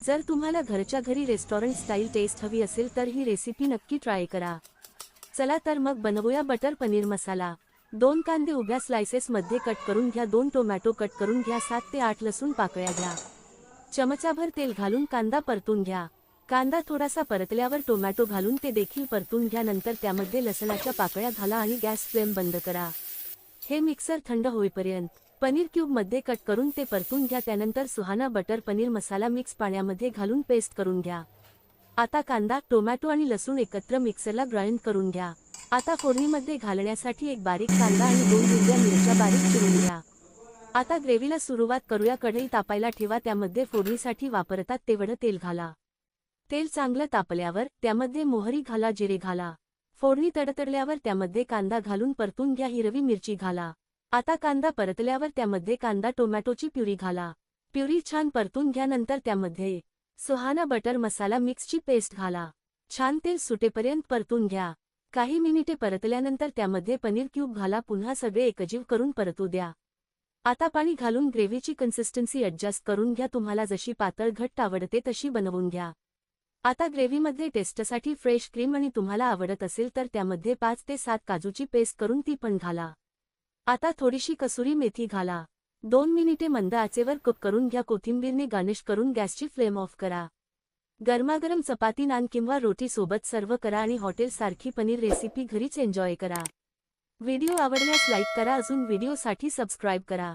जर तुम्हाला घरच्या घरी रेस्टॉरंट स्टाईल टेस्ट हवी असेल तर ही रेसिपी नक्की ट्राय करा। चला तर मग बनवूया बटर पनीर मसाला। 2 कांदे उभ्या स्लाइसेस मध्ये कट करून घ्या, 2 टोमॅटो कट करून घ्या, 7 ते 8 लसूण पाकळ्या घ्या। चमचाभर तेल घालून कांदा परतून घ्या। कांदा थोडासा परतल्यावर टोमॅटो घालून ते देखील परतून घ्या। नंतर त्यामध्ये लसणाच्या पाकळ्या घाला आणि गॅस फ्लेम बंद करा। हे मिक्सर थंड होईपर्यंत पनीर क्यूब मध्ये कट करून ते परतून घ्या। त्यानंतर सुहाना बटर पनीर मसाला मिक्स पाण्यामध्ये घालून पेस्ट करून घ्या। आता कांदा, टोमॅटो आणि लसूण एकत्र मिक्सरला ग्राइंड करून घ्या। आता फोडणीमध्ये घालण्यासाठी एक बारीक कांदा आणि 2 हिरव्या मिरच्या बारीक चिरून घ्या। आता ग्रेव्हीला सुरुवात करूया। कढई तापायला ठेवा, त्यामध्ये फोडणीसाठी वापरतात तेवढं तेल घाला। तेल चांगलं तापल्यावर त्यामध्ये मोहरी घाला, जिरे घाला। फोडणी तडतडल्यावर त्यामध्ये कांदा घालून परतून घ्या, हिरवी मिरची घाला। आता कांदा परतल्यावर त्यामध्ये कांदा टोमॅटोची प्युरी घाला। प्युरी छान परतून घ्या। नंतर त्यामध्ये सुहाना बटर मसाला मिक्सची पेस्ट घाला। छान तेल सुटेपर्यंत परतून घ्या। काही मिनिटे परतल्यानंतर त्यामध्ये पनीर क्यूब घाला। पुन्हा सगळे एकजीव करून परतू द्या। आता पाणी घालून ग्रेव्हीची कन्सिस्टन्सी ॲडजस्ट करून घ्या। तुम्हाला जशी पातळ घट्ट आवडते तशी बनवून घ्या। आता ग्रेव्हीमध्ये टेस्टसाठी फ्रेश क्रीम आणि तुम्हाला आवडत असेल तर त्यामध्ये 5 ते 7 काजूची पेस्ट करून ती पण घाला। आता थोडीशी कसुरी मेथी घाला। 2 मिनिटे मंद आचेवर कुक करून घ्या। कोथिंबीरने गार्निश करून गॅसची फ्लेम ऑफ करा। गरमागरम चपाती, नान किंवा रोटी सोबत सर्व करा आणि हॉटेल सारखी पनीर रेसिपी घरीच एन्जॉय करा। व्हिडिओ आवडल्यास लाईक करा, अजून व्हिडिओसाठी सबस्क्राईब करा।